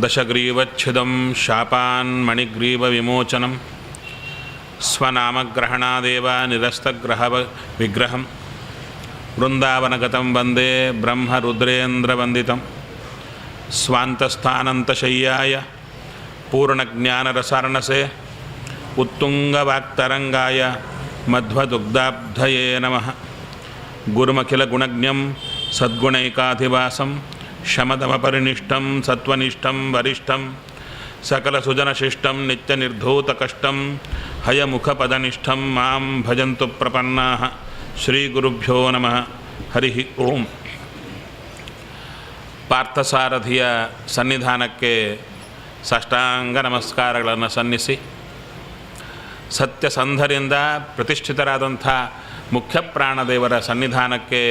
ದಶಗ್ರೀವಚ್ಛಿದಂ ಶಾಪಾನ್ಮಣಿಗ್ರೀವವಿಮೋಚನಂ ಸ್ವನಾಮಗ್ರಹಣಾದೇವ ನಿರಸ್ತಗ್ರಹ ವಿಗ್ರಹಂ ವೃಂದಾವನಗತಂ ವಂದೇ ಬ್ರಹ್ಮರುದ್ರೇಂದ್ರವಂದಿತಂ ಸ್ವಾಂತಸ್ಥಾನಂತಶಯ್ಯಾಯ ಪೂರ್ಣಜ್ಞಾನರಸಾರ್ಣಸೆ ಉತ್ತುಂಗವಾಕ್ತರಂಗಾಯ ಮಧ್ವದುಗ್ಧಾಬ್ಧಯೇ ನಮಃ. ಗುರುಮಖಿಲಗುಣಜ್ಞಂ ಸದ್ಗುಣೈಕಾಧಿವಾಸಂ ಶಮದಮಪರಿನಿಷ್ಠಂ ಸತ್ವನಿಷ್ಠಂ ವರಿಷ್ಠಂ ಸಕಲಸುಜನಶಿಷ್ಟಂ ನಿತ್ಯನಿರ್ಧೂತಕಷ್ಟಂ ಹಯಮುಖಪದನಿಷ್ಠಂ ಮಾಂ ಭಜಂತು ಪ್ರಪನ್ನಾಃ. ಶ್ರೀಗುರುಭ್ಯೋ ನಮಃ. ಹರಿ ಓಂ. ಪಾರ್ಥಸಾರಥಿಯ ಸನ್ನಿಧಾನಕ್ಕೆ ಸಾಷ್ಟಾಂಗ ನಮಸ್ಕಾರಗಳನ್ನು ಸಲ್ಲಿಸಿ, ಸತ್ಯಸಂಧರಿಂದ ಪ್ರತಿಷ್ಠಿತರಾದಂಥ ಮುಖ್ಯ ಪ್ರಾಣದೇವರ ಸನ್ನಿಧಾನಕ್ಕೆ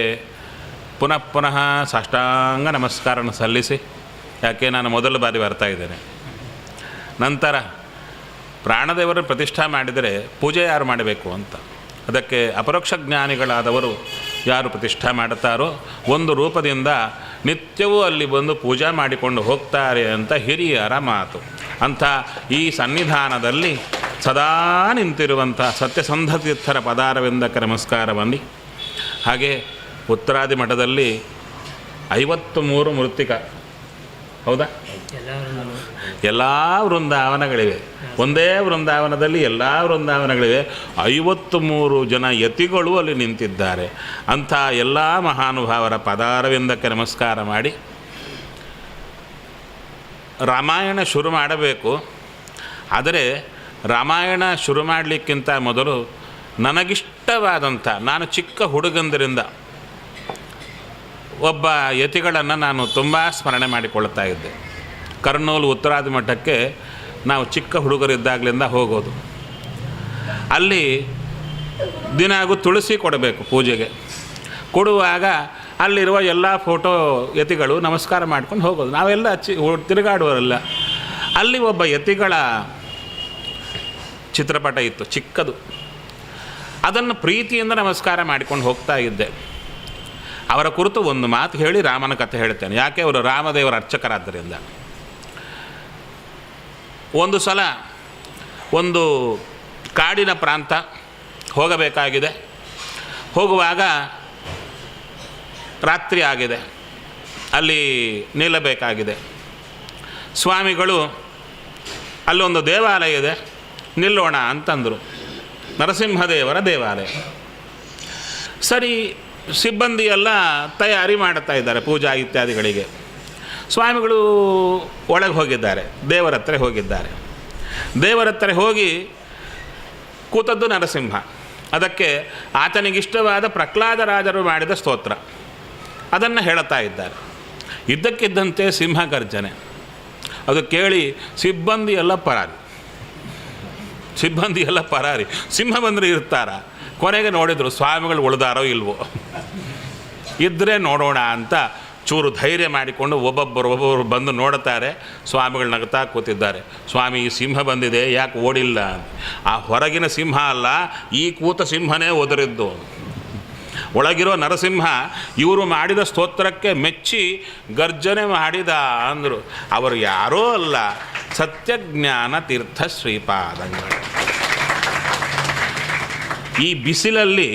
ಪುನಃ ಪುನಃ ಸಾಷ್ಟಾಂಗ ನಮಸ್ಕಾರನ ಸಲ್ಲಿಸಿ, ಯಾಕೆ ನಾನು ಮೊದಲ ಬಾರಿ ಬರ್ತಾ ಇದ್ದೇನೆ. ನಂತರ ಪ್ರಾಣದೇವರ ಪ್ರತಿಷ್ಠಾ ಮಾಡಿದರೆ ಪೂಜೆ ಯಾರು ಮಾಡಬೇಕು ಅಂತ, ಅದಕ್ಕೆ ಅಪರೋಕ್ಷ ಜ್ಞಾನಿಗಳಾದವರು ಯಾರು ಪ್ರತಿಷ್ಠಾ ಮಾಡುತ್ತಾರೋ ಒಂದು ರೂಪದಿಂದ ನಿತ್ಯವೂ ಅಲ್ಲಿ ಬಂದು ಪೂಜಾ ಮಾಡಿಕೊಂಡು ಹೋಗ್ತಾರೆ ಅಂತ ಹಿರಿಯರ ಮಾತು. ಅಂಥ ಈ ಸನ್ನಿಧಾನದಲ್ಲಿ ಸದಾ ನಿಂತಿರುವಂಥ ಸತ್ಯಸಂಧತೀರ್ಥರ ಪದಾರವಿಂದಕ್ಕೆ ನಮಸ್ಕಾರವನ್ನಿ. ಹಾಗೆ ಉತ್ತರಾದಿ ಮಠದಲ್ಲಿ 53 ಮೃತ್ತಿಕ, ಹೌದಾ? ಎಲ್ಲ ವೃಂದಾವನಗಳಿವೆ. ಒಂದೇ ವೃಂದಾವನದಲ್ಲಿ ಎಲ್ಲ ವೃಂದಾವನಗಳಿವೆ. 53 ಜನ ಯತಿಗಳು ಅಲ್ಲಿ ನಿಂತಿದ್ದಾರೆ. ಅಂಥ ಎಲ್ಲ ಮಹಾನುಭಾವರ ಪದಾರವಿಂದಕ್ಕೆ ನಮಸ್ಕಾರ ಮಾಡಿ, ರಾಮಾಯಣ ಶುರು ಮಾಡಬೇಕು. ಆದರೆ ರಾಮಾಯಣ ಶುರು ಮಾಡಲಿಕ್ಕಿಂತ ಮೊದಲು ನನಗಿಷ್ಟವಾದಂಥ, ನಾನು ಚಿಕ್ಕ ಹುಡುಗಂದರಿಂದ ಒಬ್ಬ ಯತಿಗಳನ್ನು ನಾನು ತುಂಬ ಸ್ಮರಣೆ ಮಾಡಿಕೊಳ್ತಾ ಇದ್ದೆ. ಕರ್ನೂಲು ಉತ್ತರಾದಿ ಮಠಕ್ಕೆ ನಾವು ಚಿಕ್ಕ ಹುಡುಗರಿದ್ದಾಗಲಿಂದ ಹೋಗೋದು. ಅಲ್ಲಿ ದಿನಾಗೂ ತುಳಸಿ ಕೊಡಬೇಕು ಪೂಜೆಗೆ. ಕೊಡುವಾಗ ಅಲ್ಲಿರುವ ಎಲ್ಲ ಫೋಟೋ ಯತಿಗಳು ನಮಸ್ಕಾರ ಮಾಡ್ಕೊಂಡು ಹೋಗೋದು. ನಾವೆಲ್ಲ ತಿರುಗಾಡುವರಲ್ಲ. ಅಲ್ಲಿ ಒಬ್ಬ ಯತಿಗಳ ಚಿತ್ರಪಟ ಇತ್ತು, ಚಿಕ್ಕದು. ಅದನ್ನು ಪ್ರೀತಿಯಿಂದ ನಮಸ್ಕಾರ ಮಾಡಿಕೊಂಡು ಹೋಗ್ತಾ ಇದ್ದೆ. ಅವರ ಕುರಿತು ಒಂದು ಮಾತು ಹೇಳಿ ರಾಮನ ಕಥೆ ಹೇಳ್ತೇನೆ. ಯಾಕೆ? ಅವರು ರಾಮದೇವರ ಅರ್ಚಕರಾದ್ದರಿಂದ. ಒಂದು ಸಲ ಒಂದು ಕಾಡಿನ ಪ್ರಾಂತ ಹೋಗಬೇಕಾಗಿದೆ. ಹೋಗುವಾಗ ರಾತ್ರಿ ಆಗಿದೆ, ಅಲ್ಲಿ ನಿಲ್ಲಬೇಕಾಗಿದೆ. ಸ್ವಾಮಿಗಳು ಅಲ್ಲೊಂದು ದೇವಾಲಯ ಇದೆ, ನಿಲ್ಲೋಣ ಅಂತಂದರು. ನರಸಿಂಹದೇವರ ದೇವಾಲಯ. ಸರಿ, ಸಿಬ್ಬಂದಿ ಎಲ್ಲ ತಯಾರಿ ಮಾಡುತ್ತಾ ಇದ್ದಾರೆ ಪೂಜಾ ಇತ್ಯಾದಿಗಳಿಗೆ. ಸ್ವಾಮಿಗಳು ಒಳಗೆ ಹೋಗಿದ್ದಾರೆ, ದೇವರ ಹತ್ರ ಹೋಗಿದ್ದಾರೆ. ದೇವರ ಹತ್ರ ಹೋಗಿ ಕೂತದ್ದು ನರಸಿಂಹ. ಅದಕ್ಕೆ ಆತನಿಗಿಷ್ಟವಾದ ಪ್ರಹ್ಲಾದರಾಜರು ಮಾಡಿದ ಸ್ತೋತ್ರ ಅದನ್ನು ಹೇಳುತ್ತಾ ಇದ್ದಾರೆ. ಇದ್ದಕ್ಕಿದ್ದಂತೆ ಸಿಂಹ ಗರ್ಜನೆ. ಅದು ಕೇಳಿ ಸಿಬ್ಬಂದಿ ಎಲ್ಲ ಪರಾರಿ. ಸಿಂಹ ಬಂದರೆ ಇರ್ತಾರ. ಕೊನೆಗೆ ನೋಡಿದರು ಸ್ವಾಮಿಗಳು ಉಳಿದಾರೋ ಇಲ್ವೋ, ಇದ್ದರೆ ನೋಡೋಣ ಅಂತ ಚೂರು ಧೈರ್ಯ ಮಾಡಿಕೊಂಡು ಒಬ್ಬೊಬ್ಬರು ಬಂದು ನೋಡುತ್ತಾರೆ. ಸ್ವಾಮಿಗಳು ನಗ್ತಾ ಕೂತಿದ್ದಾರೆ. ಸ್ವಾಮಿ, ಈ ಸಿಂಹ ಬಂದಿದೆ, ಯಾಕೆ ಓಡಿಲ್ಲ? ಆ ಹೊರಗಿನ ಸಿಂಹ ಅಲ್ಲ, ಈ ಕೂತ ಸಿಂಹನೇ ಒದರಿದ್ದು. ಒಳಗಿರೋ ನರಸಿಂಹ ಇವರು ಮಾಡಿದ ಸ್ತೋತ್ರಕ್ಕೆ ಮೆಚ್ಚಿ ಗರ್ಜನೆ ಮಾಡಿದ ಅಂದರು. ಅವರು ಯಾರೋ ಅಲ್ಲ, ಸತ್ಯಜ್ಞಾನ ತೀರ್ಥ ಶ್ರೀಪಾದಂಗಳು. ಈ ಬಿಸಿಲಲ್ಲಿ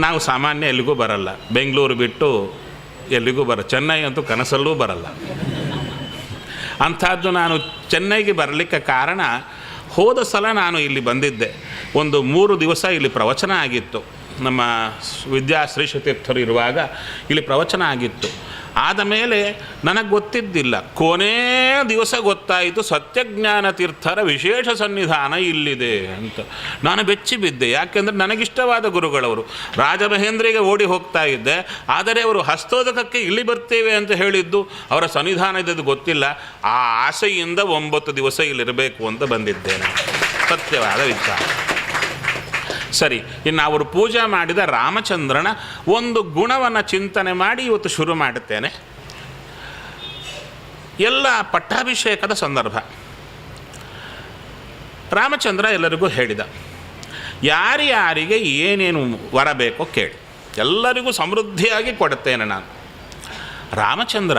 ನಾವು ಸಾಮಾನ್ಯ ಎಲ್ಲಿಗೂ ಬರಲ್ಲ. ಬೆಂಗಳೂರು ಬಿಟ್ಟು ಎಲ್ಲಿಗೂ ಚೆನ್ನೈ ಅಂತೂ ಕನಸಲ್ಲೂ ಬರಲ್ಲ. ಅಂಥದ್ದು ನಾನು ಚೆನ್ನೈಗೆ ಬರಲಿಕ್ಕೆ ಕಾರಣ, ಹೋದ ಸಲ ನಾನು ಇಲ್ಲಿ ಬಂದಿದ್ದೆ. ಒಂದು 3 ದಿವಸ ಇಲ್ಲಿ ಪ್ರವಚನ ಆಗಿತ್ತು. ನಮ್ಮ ವಿದ್ಯಾಶ್ರೀಶತೀರ್ಥರು ಇರುವಾಗ ಇಲ್ಲಿ ಪ್ರವಚನ ಆಗಿತ್ತು. ಆದ ಮೇಲೆ ನನಗೆ ಗೊತ್ತಿದ್ದಿಲ್ಲ. ಕೊನೇ ದಿವಸ ಗೊತ್ತಾಯಿತು ಸತ್ಯಜ್ಞಾನ ತೀರ್ಥರ ವಿಶೇಷ ಸನ್ನಿಧಾನ ಇಲ್ಲಿದೆ ಅಂತ. ನಾನು ಬೆಚ್ಚಿ ಬಿದ್ದೆ. ಯಾಕೆಂದರೆ ನನಗಿಷ್ಟವಾದ ಗುರುಗಳವರು. ರಾಜಮಹೇಂದ್ರಿಗೆ ಓಡಿ ಹೋಗ್ತಾ ಇದ್ದೆ. ಆದರೆ ಅವರು ಹಸ್ತೋದಕಕ್ಕೆ ಇಲ್ಲಿ ಬರ್ತೇವೆ ಅಂತ ಹೇಳಿದ್ದು, ಅವರ ಸನ್ನಿಧಾನ ಇದ್ದದ್ದು ಗೊತ್ತಿಲ್ಲ. ಆ ಆಸೆಯಿಂದ 9 ದಿವಸ ಇಲ್ಲಿರಬೇಕು ಅಂತ ಬಂದಿದ್ದೇನೆ. ಸತ್ಯವಾದ ವಿಚಾರ. ಸರಿ, ಇನ್ನು ಅವರು ಪೂಜೆ ಮಾಡಿದ ರಾಮಚಂದ್ರನ ಒಂದು ಗುಣವನ್ನು ಚಿಂತನೆ ಮಾಡಿ ಇವತ್ತು ಶುರು ಮಾಡುತ್ತೇನೆ. ಎಲ್ಲ ಪಟ್ಟಾಭಿಷೇಕದ ಸಂದರ್ಭ. ರಾಮಚಂದ್ರ ಎಲ್ಲರಿಗೂ ಹೇಳಿದ, ಯಾರ್ಯಾರಿಗೆ ಏನೇನು ವರ ಬೇಕೋ ಕೇಳಿ, ಎಲ್ಲರಿಗೂ ಸಮೃದ್ಧಿಯಾಗಿ ಕೊಡುತ್ತೇನೆ ನಾನು. ರಾಮಚಂದ್ರ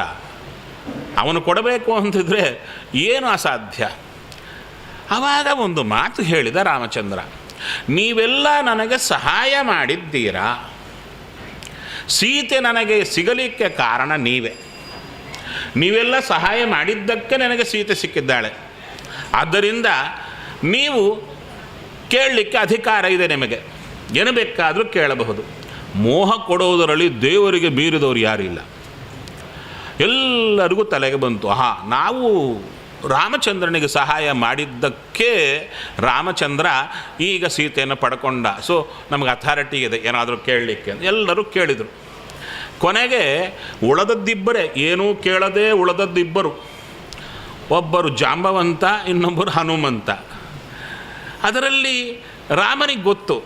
ಅವನು ಕೊಡಬೇಕು ಅಂತಿದ್ರೆ ಏನು ಅಸಾಧ್ಯ. ಆವಾಗ ಒಂದು ಮಾತು ಹೇಳಿದ ರಾಮಚಂದ್ರ, ನೀವೆಲ್ಲ ನನಗೆ ಸಹಾಯ ಮಾಡಿದ್ದೀರಾ, ಸೀತೆ ನನಗೆ ಸಿಗಲಿಕ್ಕೆ ಕಾರಣ ನೀವೆಲ್ಲ ಸಹಾಯ ಮಾಡಿದ್ದಕ್ಕೆ ನನಗೆ ಸೀತೆ ಸಿಕ್ಕಿದ್ದಾಳೆ. ಆದ್ದರಿಂದ ನೀವು ಕೇಳಲಿಕ್ಕೆ ಅಧಿಕಾರ ಇದೆ, ನಿಮಗೆ ಏನು ಬೇಕಾದರೂ ಕೇಳಬಹುದು. ಮೋಹ ಕೊಡುವುದರಲ್ಲಿ ದೇವರಿಗೆ ಮೀರಿದವರು ಯಾರಿಲ್ಲ. ಎಲ್ಲರಿಗೂ ತಲೆಗೆ ಬಂತು, ನಾವು ರಾಮಚಂದ್ರನಿಗೆ ಸಹಾಯ ಮಾಡಿದ್ದಕ್ಕೆ ರಾಮಚಂದ್ರ ಈಗ ಸೀತೆಯನ್ನು ಪಡ್ಕೊಂಡ, ಸೊ ನಮಗೆ ಅಥಾರಿಟಿ ಇದೆ ಏನಾದರೂ ಕೇಳಲಿಕ್ಕೆ ಅಂತ ಎಲ್ಲರೂ ಕೇಳಿದರು. ಕೊನೆಗೆ ಉಳದದ್ದಿಬ್ಬರೇ, ಏನೂ ಕೇಳದೆ ಉಳದದ್ದಿಬ್ಬರು. ಒಬ್ಬರು ಜಾಂಬವಂತ, ಇನ್ನೊಬ್ಬರು ಹನುಮಂತ. ಅದರಲ್ಲಿ ರಾಮನಿಗೆ ಗೊತ್ತು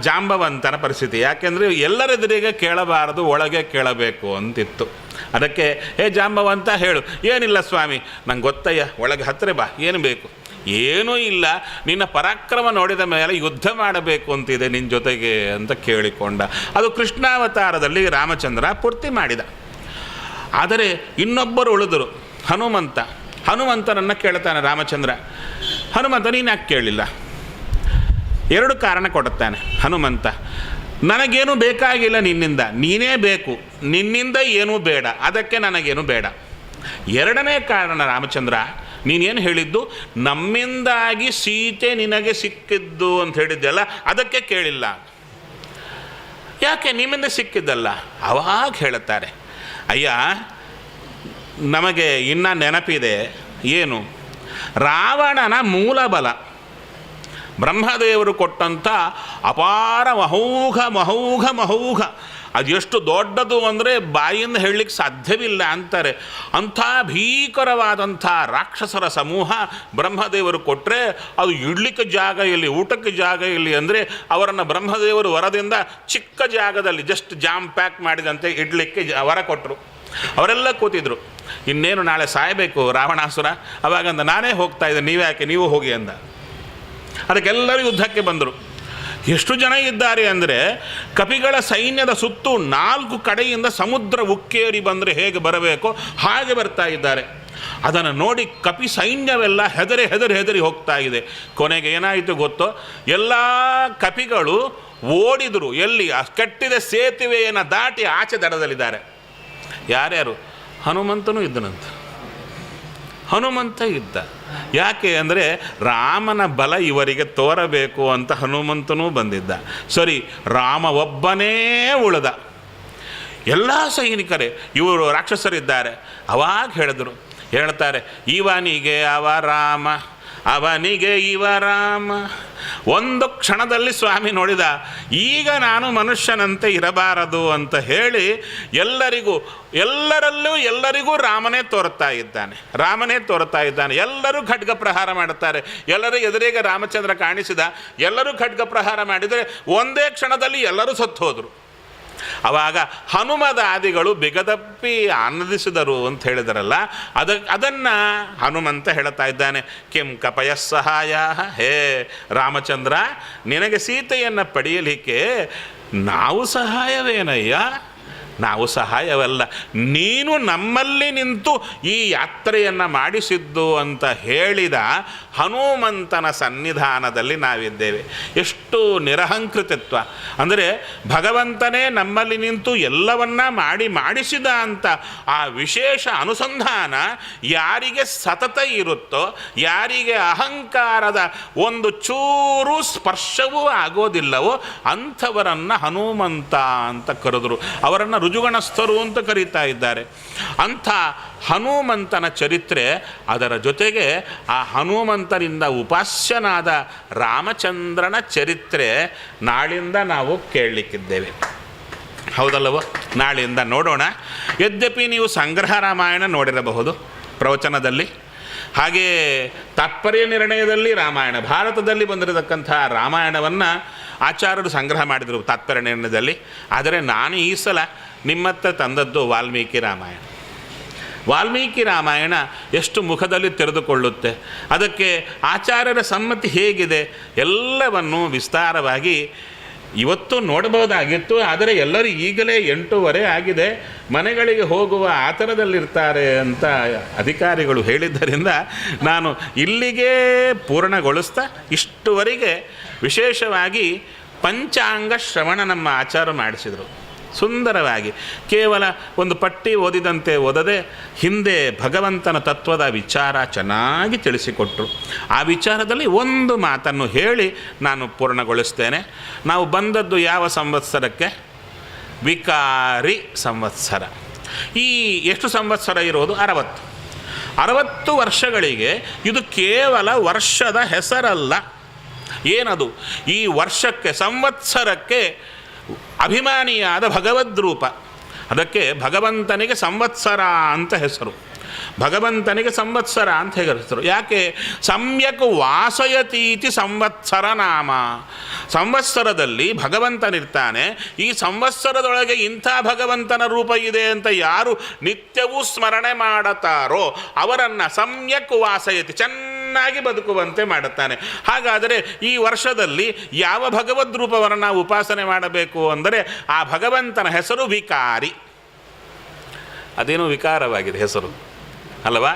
ಜಾಂಬವಂತನ ಪರಿಸ್ಥಿತಿ, ಯಾಕೆಂದರೆ ಎಲ್ಲರೆದುರಿಗೆ ಕೇಳಬಾರದು, ಒಳಗೆ ಕೇಳಬೇಕು ಅಂತಿತ್ತು. ಅದಕ್ಕೆ ಜಾಂಬವಂತ ಹೇಳು. ಏನಿಲ್ಲ ಸ್ವಾಮಿ, ನಂಗೆ ಗೊತ್ತಯ್ಯ, ಒಳಗೆ ಹತ್ತಿರ ಬಾ, ಏನು ಬೇಕು? ಏನೂ ಇಲ್ಲ, ನಿನ್ನ ಪರಾಕ್ರಮ ನೋಡಿದ ಮೇಲೆ ಯುದ್ಧ ಮಾಡಬೇಕು ಅಂತಿದೆ ನಿನ್ನ ಜೊತೆಗೆ ಅಂತ ಕೇಳಿಕೊಂಡ. ಅದು ಕೃಷ್ಣಾವತಾರದಲ್ಲಿ ರಾಮಚಂದ್ರ ಪೂರ್ತಿ ಮಾಡಿದ. ಆದರೆ ಇನ್ನೊಬ್ಬರು ಉಳಿದರು, ಹನುಮಂತನನ್ನು ಕೇಳ್ತಾನೆ ರಾಮಚಂದ್ರ. ಹನುಮಂತ, ನೀನು ಯಾಕೆ ಕೇಳಿಲ್ಲ? ಎರಡು ಕಾರಣ ಕೊಡುತ್ತಾನೆ ಹನುಮಂತ. ನನಗೇನು ಬೇಕಾಗಿಲ್ಲ ನಿನ್ನಿಂದ, ನೀನೇ ಬೇಕು, ನಿನ್ನಿಂದ ಏನೂ ಬೇಡ, ಅದಕ್ಕೆ ನನಗೇನು ಬೇಡ. ಎರಡನೇ ಕಾರಣ ರಾಮಚಂದ್ರ, ನೀನೇನು ಹೇಳಿದ್ದು, ನಮ್ಮಿಂದಾಗಿ ಸೀತೆ ನಿನಗೆ ಸಿಕ್ಕಿದ್ದು ಅಂತ ಹೇಳಿದ್ದೆಲ್ಲ, ಅದಕ್ಕೆ ಕೇಳಿಲ್ಲ. ಯಾಕೆ? ನಿಮ್ಮಿಂದ ಸಿಕ್ಕಿದ್ದಲ್ಲ. ಅವಾಗ ಹೇಳುತ್ತಾರೆ, ಅಯ್ಯ ನಮಗೆ ಇನ್ನೂ ನೆನಪಿದೆ. ಏನು? ರಾವಣನ ಮೂಲಬಲ ಬ್ರಹ್ಮದೇವರು ಕೊಟ್ಟಂಥ ಅಪಾರ ಮಹೌಘ ಅದೆಷ್ಟು ದೊಡ್ಡದು ಅಂದರೆ ಬಾಯಿಂದ ಹೇಳಲಿಕ್ಕೆ ಸಾಧ್ಯವಿಲ್ಲ ಅಂತಾರೆ. ಅಂಥ ಭೀಕರವಾದಂಥ ರಾಕ್ಷಸರ ಸಮೂಹ ಬ್ರಹ್ಮದೇವರು ಕೊಟ್ಟರೆ ಅದು ಇಡ್ಲಿಕ್ಕೆ ಜಾಗ ಇಲ್ಲಿ, ಊಟಕ್ಕೆ ಜಾಗ ಇಲ್ಲಿ ಅಂದರೆ ಅವರನ್ನು ಬ್ರಹ್ಮದೇವರು ವರದಿಂದ ಚಿಕ್ಕ ಜಾಗದಲ್ಲಿ ಜಸ್ಟ್ ಜಾಮ್ ಪ್ಯಾಕ್ ಮಾಡಿದಂತೆ ಇಡಲಿಕ್ಕೆ ವರ ಕೊಟ್ಟರು. ಅವರೆಲ್ಲ ಕೂತಿದ್ರು. ಇನ್ನೇನು ನಾಳೆ ಸಾಯಬೇಕು ರಾವಣಾಸುರ, ಅವಾಗಂದ ನಾನೇ ಹೋಗ್ತಾ ಇದ್ದೆ, ನೀವ್ಯಾಕೆ, ನೀವು ಹೋಗಿ ಅಂದ. ಅದಕ್ಕೆಲ್ಲರೂ ಯುದ್ಧಕ್ಕೆ ಬಂದರು. ಎಷ್ಟು ಜನ ಇದ್ದಾರೆ ಅಂದರೆ, ಕಪಿಗಳ ಸೈನ್ಯದ ಸುತ್ತು 4 ಕಡೆಯಿಂದ ಸಮುದ್ರ ಉಕ್ಕೇರಿ ಬಂದರೆ ಹೇಗೆ ಬರಬೇಕೋ ಹಾಗೆ ಬರ್ತಾ ಇದ್ದಾರೆ. ಅದನ್ನು ನೋಡಿ ಕಪಿ ಸೈನ್ಯವೆಲ್ಲ ಹೆದರಿ ಹೋಗ್ತಾ ಇದೆ. ಕೊನೆಗೆ ಏನಾಯಿತು ಗೊತ್ತೋ? ಎಲ್ಲ ಕಪಿಗಳು ಓಡಿದರು. ಎಲ್ಲಿ? ಕಟ್ಟಿದ ಸೇತುವೆಯನ್ನು ದಾಟಿ ಆಚೆ ದಡದಲ್ಲಿದ್ದಾರೆ. ಯಾರ್ಯಾರು? ಹನುಮಂತನೂ ಇದ್ದನಂತ. ಹನುಮಂತ ಇದ್ದ. ಯಾಕೆ ಅಂದರೆ ರಾಮನ ಬಲ ಇವರಿಗೆ ತೋರಬೇಕು ಅಂತ ಹನುಮಂತನೂ ಬಂದಿದ್ದ. ಸರಿ, ರಾಮ ಒಬ್ಬನೇ ಉಳಿದ. ಎಲ್ಲ ಸೈನಿಕರೇ ಇವರು ರಾಕ್ಷಸರಿದ್ದಾರೆ. ಅವಾಗ ಹೇಳ್ತಾರೆ, ಇವನಿಗೆ ಅವ ರಾಮ, ಅವನಿಗೆ ಇವ ರಾಮ. ಒಂದು ಕ್ಷಣದಲ್ಲಿ ಸ್ವಾಮಿ ನೋಡಿದ, ಈಗ ನಾನು ಮನುಷ್ಯನಂತೆ ಇರಬಾರದು ಅಂತ ಹೇಳಿ ಎಲ್ಲರಿಗೂ ರಾಮನೇ ತೋರ್ತಾ ಇದ್ದಾನೆ. ಎಲ್ಲರೂ ಖಡ್ಗ ಪ್ರಹಾರ ಮಾಡುತ್ತಾರೆ. ಎಲ್ಲರೂ ಎದುರಿಗೆ ರಾಮಚಂದ್ರ ಕಾಣಿಸಿದ, ಎಲ್ಲರೂ ಖಡ್ಗ ಪ್ರಹಾರ ಮಾಡಿದರೆ ಒಂದೇ ಕ್ಷಣದಲ್ಲಿ ಎಲ್ಲರೂ ಸತ್ತು ಹೋದರು. ಆವಾಗ ಹನುಮದಾದಿಗಳು ಬಿಗದಪ್ಪಿ ಆನಂದಿಸಿದರು ಅಂತ ಹೇಳಿದರಲ್ಲ, ಅದನ್ನು ಹನುಮಂತ ಹೇಳ್ತಾ ಇದ್ದಾನೆ. ಕೆಂ ಕಪಯ ಸಹಾಯ, ಹೇ ರಾಮಚಂದ್ರ, ನಿನಗೆ ಸೀತೆಯನ್ನು ಪಡೆಯಲಿಕ್ಕೆ ನಾವು ಸಹಾಯವೇನಯ್ಯ? ನಾವು ಸಹಾಯವಲ್ಲ, ನೀನು ನಮ್ಮಲ್ಲಿ ನಿಂತು ಈ ಯಾತ್ರೆಯನ್ನು ಮಾಡಿಸಿದ್ದು ಅಂತ ಹೇಳಿದ ಹನುಮಂತನ ಸನ್ನಿಧಾನದಲ್ಲಿ ನಾವಿದ್ದೇವೆ. ಎಷ್ಟು ನಿರಹಂಕೃತತ್ವ ಅಂದರೆ, ಭಗವಂತನೇ ನಮ್ಮಲ್ಲಿ ನಿಂತು ಎಲ್ಲವನ್ನ ಮಾಡಿಸಿದ ಅಂತ ಆ ವಿಶೇಷ ಅನುಸಂಧಾನ ಯಾರಿಗೆ ಸತತ ಇರುತ್ತೋ, ಯಾರಿಗೆ ಅಹಂಕಾರದ ಒಂದು ಚೂರು ಸ್ಪರ್ಶವೂ ಆಗೋದಿಲ್ಲವೋ ಅಂಥವರನ್ನು ಹನುಮಂತ ಅಂತ ಕರೆದರು. ಅವರನ್ನು ರುಜುಗಣಸ್ಥರು ಅಂತ ಕರೀತಾ ಇದ್ದಾರೆ. ಅಂಥ ಹನುಮಂತನ ಚರಿತ್ರೆ, ಅದರ ಜೊತೆಗೆ ಆ ಹನುಮಂತನಿಂದ ಉಪಾಸ್ಯನಾದ ರಾಮಚಂದ್ರನ ಚರಿತ್ರೆ ನಾಳಿಂದ ನಾವು ಕೇಳಲಿಕ್ಕಿದ್ದೇವೆ. ಹೌದಲ್ಲವೋ? ನಾಳೆಯಿಂದ ನೋಡೋಣ. ಯದ್ಯಪಿ ನೀವು ಸಂಗ್ರಹ ರಾಮಾಯಣ ನೋಡಿರಬಹುದು ಪ್ರವಚನದಲ್ಲಿ, ಹಾಗೆಯೇ ತಾತ್ಪರ್ಯ ನಿರ್ಣಯದಲ್ಲಿ ರಾಮಾಯಣ, ಭಾರತದಲ್ಲಿ ಬಂದಿರತಕ್ಕಂಥ ರಾಮಾಯಣವನ್ನು ಆಚಾರ್ಯರು ಸಂಗ್ರಹ ಮಾಡಿದರು ತಾತ್ಪರ್ಯ ನಿರ್ಣಯದಲ್ಲಿ. ಆದರೆ ನಾನು ಈ ಸಲ ನಿಮ್ಮತ್ತ ತಂದದ್ದು ವಾಲ್ಮೀಕಿ ರಾಮಾಯಣ ಎಷ್ಟು ಮುಖದಲ್ಲಿ ತೆರೆದುಕೊಳ್ಳುತ್ತೆ, ಅದಕ್ಕೆ ಆಚಾರ್ಯರ ಸಮ್ಮತಿ ಹೇಗಿದೆ ಎಲ್ಲವನ್ನು ವಿಸ್ತಾರವಾಗಿ ಇವತ್ತು ನೋಡಬಹುದಾಗಿತ್ತು, ಆದರೆ ಎಲ್ಲರೂ ಈಗಲೇ 8:30 ಆಗಿದೆ, ಮನೆಗಳಿಗೆ ಹೋಗುವ ಆತರದಲ್ಲಿರ್ತಾರೆ ಅಂತ ಅಧಿಕಾರಿಗಳು ಹೇಳಿದ್ದರಿಂದ ನಾನು ಇಲ್ಲಿಗೆ ಪೂರ್ಣಗೊಳಿಸ್ತಾ ಇಷ್ಟುವರೆಗೆ ವಿಶೇಷವಾಗಿ ಪಂಚಾಂಗ ಶ್ರವಣ ನಮ್ಮ ಆಚಾರ ಮಾಡಿಸಿದರು. ಸುಂದರವಾಗಿ ಕೇವಲ ಒಂದು ಪಟ್ಟಿ ಓದಿದಂತೆ ಓದದೆ ಹಿಂದೆ ಭಗವಂತನ ತತ್ವದ ವಿಚಾರ ಚೆನ್ನಾಗಿ ತಿಳಿಸಿಕೊಟ್ರು. ಆ ವಿಚಾರದಲ್ಲಿ ಒಂದು ಮಾತನ್ನು ಹೇಳಿ ನಾನು ಪೂರ್ಣಗೊಳಿಸ್ತೇನೆ. ನಾವು ಬಂದದ್ದು ಯಾವ ಸಂವತ್ಸರಕ್ಕೆ? ವಿಕಾರಿ ಸಂವತ್ಸರ. ಈ ಎಷ್ಟು ಸಂವತ್ಸರ ಇರೋದು? 60 ವರ್ಷಗಳಿಗೆ ಇದು ಕೇವಲ ವರ್ಷದ ಹೆಸರಲ್ಲ. ಏನದು? ಈ ವರ್ಷಕ್ಕೆ, ಸಂವತ್ಸರಕ್ಕೆ ಅಭಿಮಾನಿಯಾದ ಭಗವದ್ರೂಪ. ಅದಕ್ಕೆ ಭಗವಂತನಿಗೆ ಸಂವತ್ಸರ ಅಂತ ಹೆಸರು. ಭಗವಂತನಿಗೆ ಸಂವತ್ಸರ ಅಂತ ಹೆಸರು. ಯಾಕೆ? ಸಮ್ಯಕ್ ವಾಸಯತೀತಿ ಸಂವತ್ಸರ ನಾಮ. ಸಂವತ್ಸರದಲ್ಲಿ ಭಗವಂತನಿರ್ತಾನೆ. ಈ ಸಂವತ್ಸರದೊಳಗೆ ಇಂಥ ಭಗವಂತನ ರೂಪ ಇದೆ ಅಂತ ಯಾರು ನಿತ್ಯವೂ ಸ್ಮರಣೆ ಮಾಡುತ್ತಾರೋ ಅವರನ್ನು ಸಮ್ಯಕ್ ವಾಸಯತಿ, ಚೆನ್ನಾಗಿ ಬದುಕುವಂತೆ ಮಾಡುತ್ತಾನೆ. ಹಾಗಾದರೆ ಈ ವರ್ಷದಲ್ಲಿ ಯಾವ ಭಗವದ್ ರೂಪವನ್ನು ನಾವು ಉಪಾಸನೆ ಮಾಡಬೇಕು ಅಂದರೆ ಆ ಭಗವಂತನ ಹೆಸರು ವಿಕಾರಿ. ಅದೇನು ವಿಕಾರವಾಗಿದೆ ಹೆಸರು ಅಲ್ಲವಾ?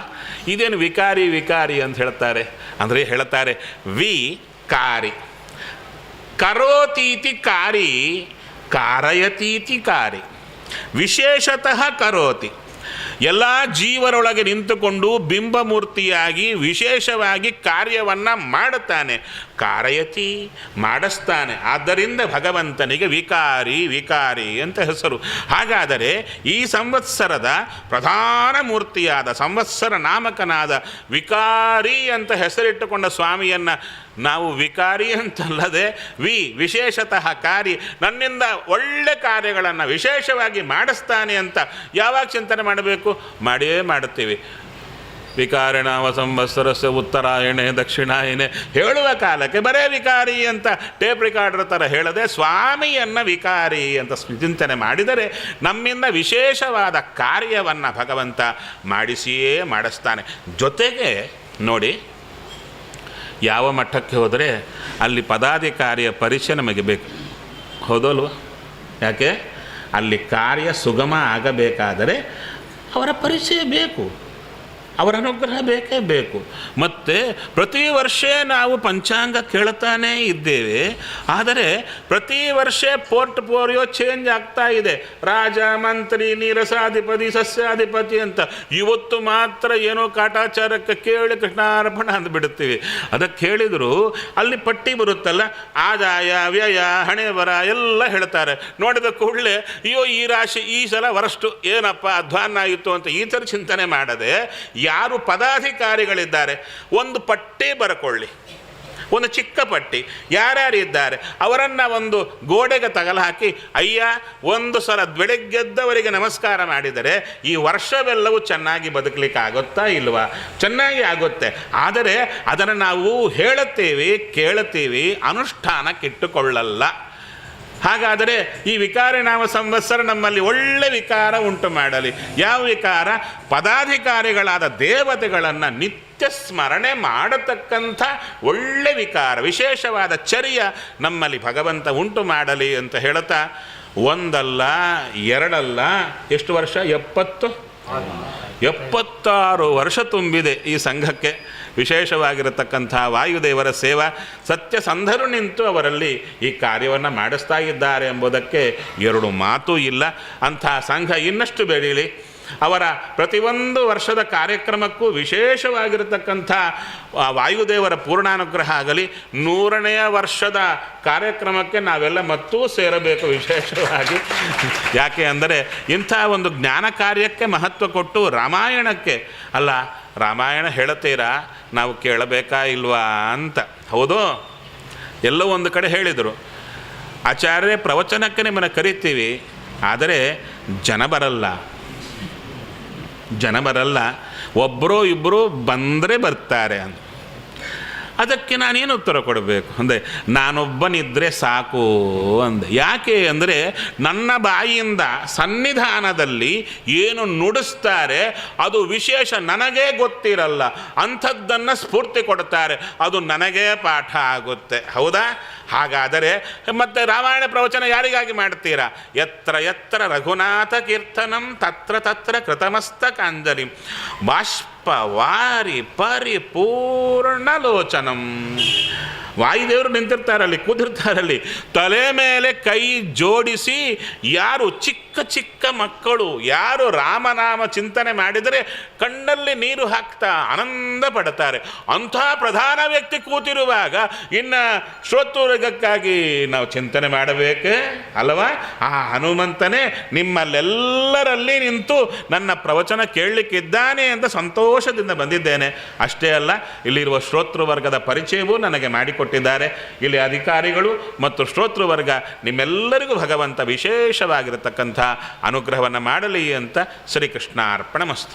ಇದೇನು ವಿಕಾರಿ ವಿಕಾರಿ ಅಂತ ಹೇಳ್ತಾರೆ ಅಂದರೆ ಹೇಳ್ತಾರೆ ವಿಕಾರಿ. ಕರೋತೀತಿ ಕಾರಿ, ಕಾರಯತೀತಿ ಕಾರಿ. ವಿಶೇಷತಃ ಕರೋತಿ, ಎಲ್ಲ ಜೀವರೊಳಗೆ ನಿಂತುಕೊಂಡು ಬಿಂಬಮೂರ್ತಿಯಾಗಿ ವಿಶೇಷವಾಗಿ ಕಾರ್ಯವನ್ನು ಮಾಡುತ್ತಾನೆ. ಕಾರಯತಿ, ಮಾಡಿಸ್ತಾನೆ. ಆದ್ದರಿಂದ ಭಗವಂತನಿಗೆ ವಿಕಾರಿ ವಿಕಾರಿ ಅಂತ ಹೆಸರು. ಹಾಗಾದರೆ ಈ ಸಂವತ್ಸರದ ಪ್ರಧಾನ ಮೂರ್ತಿಯಾದ ಸಂವತ್ಸರ ನಾಮಕನಾದ ವಿಕಾರಿ ಅಂತ ಹೆಸರಿಟ್ಟುಕೊಂಡ ಸ್ವಾಮಿಯನ್ನು ನಾವು ವಿಕಾರಿ ಅಂತಲ್ಲದೆ ವಿಶೇಷತಃ ಕಾರಿ, ನನ್ನಿಂದ ಒಳ್ಳೆ ಕಾರ್ಯಗಳನ್ನು ವಿಶೇಷವಾಗಿ ಮಾಡಿಸ್ತಾನೆ ಅಂತ ಯಾವಾಗ ಚಿಂತನೆ ಮಾಡಬೇಕು? ಮಾಡಿಯೇ ಮಾಡುತ್ತೀವಿ. ವಿಕಾರಿಣಾವ ಸಂವತ್ಸರಸ್ಯ ಉತ್ತರಾಯಣೆ ದಕ್ಷಿಣಾಯಣೆ ಹೇಳುವ ಕಾಲಕ್ಕೆ ಬರೇ ವಿಕಾರಿ ಅಂತ ಟೇಪ್ ರಿಕಾರ್ಡರ್ ಥರ ಹೇಳದೆ ಸ್ವಾಮಿಯನ್ನು ವಿಕಾರಿ ಅಂತ ಚಿಂತನೆ ಮಾಡಿದರೆ ನಮ್ಮಿಂದ ವಿಶೇಷವಾದ ಕಾರ್ಯವನ್ನು ಭಗವಂತ ಮಾಡಿಸಿಯೇ ಮಾಡಿಸ್ತಾನೆ. ಜೊತೆಗೆ ನೋಡಿ, ಯಾವ ಮಟ್ಟಕ್ಕೆ ಹೋದರೆ ಅಲ್ಲಿ ಪದಾಧಿಕಾರಿಯ ಪರಿಚಯ ನಮಗೆ ಬೇಕು, ಹೌದಲ್ವ? ಯಾಕೆ? ಅಲ್ಲಿ ಕಾರ್ಯ ಸುಗಮ ಆಗಬೇಕಾದರೆ ಅವರ ಪರಿಚಯ ಬೇಕು, ಅವರ ಅನುಗ್ರಹ ಬೇಕೇ ಬೇಕು. ಮತ್ತು ಪ್ರತಿ ವರ್ಷ ನಾವು ಪಂಚಾಂಗ ಕೇಳ್ತಾನೇ ಇದ್ದೇವೆ. ಆದರೆ ಪ್ರತಿ ವರ್ಷ ಪೋರ್ಟ್ಫೋಲಿಯೋ ಚೇಂಜ್ ಆಗ್ತಾ ಇದೆ. ರಾಜ, ಮಂತ್ರಿ, ನೀರಸಾಧಿಪತಿ, ಸಸ್ಯಾಧಿಪತಿ ಅಂತ. ಇವತ್ತು ಮಾತ್ರ ಏನೋ ಕಾಟಾಚಾರಕ್ಕೆ ಕೇಳಿ ಕೃಷ್ಣಾರ್ಪಣ ಅಂದ್ಬಿಡುತ್ತೀವಿ. ಅದಕ್ಕೆ ಹೇಳಿದರು ಅಲ್ಲಿ ಪಟ್ಟಿ ಬರುತ್ತಲ್ಲ, ಆದಾಯ ವ್ಯಯ ಹಣೆ ಬರ ಎಲ್ಲ ಹೇಳ್ತಾರೆ. ನೋಡಿದ ಕೂಡಲೇ ಅಯ್ಯೋ ಈ ರಾಶಿ ಈ ಸಲ ವರಷ್ಟು ಏನಪ್ಪ ಅಧ್ವಾನ ಆಯಿತು ಅಂತ ಈ ಥರ ಚಿಂತನೆ ಮಾಡದೆ ಯಾರು ಪದಾಧಿಕಾರಿಗಳಿದ್ದಾರೆ ಒಂದು ಪಟ್ಟಿ ಬರ್ಕೊಳ್ಳಿ, ಒಂದು ಚಿಕ್ಕ ಪಟ್ಟಿ, ಯಾರ್ಯಾರಿದ್ದಾರೆ ಅವರನ್ನು ಒಂದು ಗೋಡೆಗೆ ತಗಲಾಕಿ, ಅಯ್ಯ ಒಂದು ಸಲ ಬೆಳಗ್ಗೆದ್ದವರಿಗೆ ನಮಸ್ಕಾರ ಮಾಡಿದರೆ ಈ ವರ್ಷವೆಲ್ಲವೂ ಚೆನ್ನಾಗಿ ಬದುಕಲಿಕ್ಕೆ ಆಗುತ್ತಾ ಇಲ್ವಾ? ಚೆನ್ನಾಗಿ ಆಗುತ್ತೆ. ಆದರೆ ಅದನ್ನು ನಾವು ಹೇಳುತ್ತೀವಿ, ಕೇಳುತ್ತೀವಿ, ಅನುಷ್ಠಾನಕ್ಕಿಟ್ಟುಕೊಳ್ಳಲ್ಲ. ಹಾಗಾದರೆ ಈ ವಿಕಾರಿ ನಾಮ ಸಂವತ್ಸರ ನಮ್ಮಲ್ಲಿ ಒಳ್ಳೆ ವಿಕಾರ ಉಂಟು ಮಾಡಲಿ. ಯಾವ ವಿಕಾರ? ಪದಾಧಿಕಾರಿಗಳಾದ ದೇವತೆಗಳನ್ನು ನಿತ್ಯ ಸ್ಮರಣೆ ಮಾಡತಕ್ಕಂಥ ಒಳ್ಳೆ ವಿಕಾರ, ವಿಶೇಷವಾದ ಚರ್ಯ ನಮ್ಮಲ್ಲಿ ಭಗವಂತ ಉಂಟು ಮಾಡಲಿ ಅಂತ ಹೇಳ್ತಾ, ಒಂದಲ್ಲ ಎರಡಲ್ಲ, ಎಷ್ಟು ವರ್ಷ? 76 ವರ್ಷ ತುಂಬಿದೆ ಈ ಸಂಘಕ್ಕೆ. ವಿಶೇಷವಾಗಿರತಕ್ಕಂಥ ವಾಯುದೇವರ ಸೇವಾ ಸತ್ಯಸಂಧರು ನಿಂತು ಅವರಲ್ಲಿ ಈ ಕಾರ್ಯವನ್ನು ಮಾಡಿಸ್ತಾ ಇದ್ದಾರೆ ಎಂಬುದಕ್ಕೆ ಎರಡು ಮಾತೂ ಇಲ್ಲ. ಅಂಥ ಸಂಘ ಇನ್ನಷ್ಟು ಬೆಳೀಲಿ. ಅವರ ಪ್ರತಿಯೊಂದು ವರ್ಷದ ಕಾರ್ಯಕ್ರಮಕ್ಕೂ ವಿಶೇಷವಾಗಿರತಕ್ಕಂಥ ವಾಯುದೇವರ ಪೂರ್ಣಾನುಗ್ರಹ ಆಗಲಿ. 100ನೇ ವರ್ಷದ ಕಾರ್ಯಕ್ರಮಕ್ಕೆ ನಾವೆಲ್ಲ ಮತ್ತೂ ಸೇರಬೇಕು ವಿಶೇಷವಾಗಿ. ಯಾಕೆ ಅಂದರೆ ಇಂಥ ಒಂದು ಜ್ಞಾನ ಕಾರ್ಯಕ್ಕೆ ಮಹತ್ವ ಕೊಟ್ಟು ರಾಮಾಯಣಕ್ಕೆ ಅಲ್ಲ, ರಾಮಾಯಣ ಹೇಳುತ್ತೀರಾ, ನಾವು ಕೇಳಬೇಕಾ ಇಲ್ವಾ ಅಂತ. ಹೌದು, ಎಲ್ಲೋ ಒಂದು ಕಡೆ ಹೇಳಿದರು, ಆಚಾರ್ಯ ಪ್ರವಚನಕ್ಕೆ ನಿಮ್ಮನ್ನು ಕರಿತೀವಿ, ಆದರೆ ಜನ ಬರಲ್ಲ, ಒಬ್ಬರೋ ಇಬ್ಬರು ಬಂದರೆ ಬರ್ತಾರೆ ಅಂತ. ಅದಕ್ಕೆ ನಾನೇನು ಉತ್ತರ ಕೊಡಬೇಕು ಅಂದೆ, ನಾನೊಬ್ಬನಿದ್ದರೆ ಸಾಕು ಅಂದೆ. ಯಾಕೆ ಅಂದರೆ ನನ್ನ ಬಾಯಿಯಿಂದ ಸನ್ನಿಧಾನದಲ್ಲಿ ಏನು ನುಡಿಸ್ತಾರೆ ಅದು ವಿಶೇಷ, ನನಗೇ ಗೊತ್ತಿರಲ್ಲ. ಅಂಥದ್ದನ್ನು ಸ್ಫೂರ್ತಿ ಕೊಡ್ತಾರೆ, ಅದು ನನಗೇ ಪಾಠ ಆಗುತ್ತೆ. ಹೌದಾ? ಹಾಗಾದರೆ ಮತ್ತೆ ರಾಮಾಯಣ ಪ್ರವಚನ ಯಾರಿಗಾಗಿ ಮಾಡ್ತೀರಾ? ಯತ್ರ ಯತ್ರ ರಘುನಾಥ ಕೀರ್ತನಂ ತತ್ರ ತತ್ರ ಕೃತಮಸ್ತಕಾಂಜಲಿ ಬಾಷ್ಪ ವಾರಿ ಪರಿಪೂರ್ಣಲೋಚನಂ. ವಾಯುದೇವರು ನಿಂತಿರ್ತಾರಲ್ಲಿ, ಕೂತಿರ್ತಾರಲ್ಲಿ, ತಲೆ ಮೇಲೆ ಕೈ ಜೋಡಿಸಿ ಯಾರು ಚಿಕ್ಕ ಚಿಕ್ಕ ಮಕ್ಕಳು ಯಾರು ರಾಮನಾಮ ಚಿಂತನೆ ಮಾಡಿದರೆ ಕಣ್ಣಲ್ಲಿ ನೀರು ಹಾಕ್ತಾ ಆನಂದ ಪಡ್ತಾರೆ. ಅಂಥ ಪ್ರಧಾನ ವ್ಯಕ್ತಿ ಕೂತಿರುವಾಗ ಇನ್ನು ಶ್ರೋತೃವರ್ಗಕ್ಕಾಗಿ ನಾವು ಚಿಂತನೆ ಮಾಡಬೇಕೆ ಅಲ್ವಾ? ಆ ಹನುಮಂತನೇ ನಿಮ್ಮಲ್ಲೆಲ್ಲರಲ್ಲಿ ನಿಂತು ನನ್ನ ಪ್ರವಚನ ಕೇಳಲಿಕ್ಕಿದ್ದಾನೆ ಅಂತ ಸಂತೋಷದಿಂದ ಬಂದಿದ್ದೇನೆ. ಅಷ್ಟೇ ಅಲ್ಲ, ಇಲ್ಲಿರುವ ಶ್ರೋತೃವರ್ಗದ ಪರಿಚಯವೂ ನನಗೆ ಮಾಡಿಕೊಟ್ಟಿದ್ದಾರೆ. ಇಲ್ಲಿ ಅಧಿಕಾರಿಗಳು ಮತ್ತು ಶ್ರೋತೃವರ್ಗ ನಿಮ್ಮೆಲ್ಲರಿಗೂ ಭಗವಂತ ವಿಶೇಷವಾಗಿರತಕ್ಕಂಥ ಅನುಗ್ರಹವನ್ನು ಮಾಡಲಿ ಅಂತ ಶ್ರೀಕೃಷ್ಣ ಅರ್ಪಣಮಸ್ತು.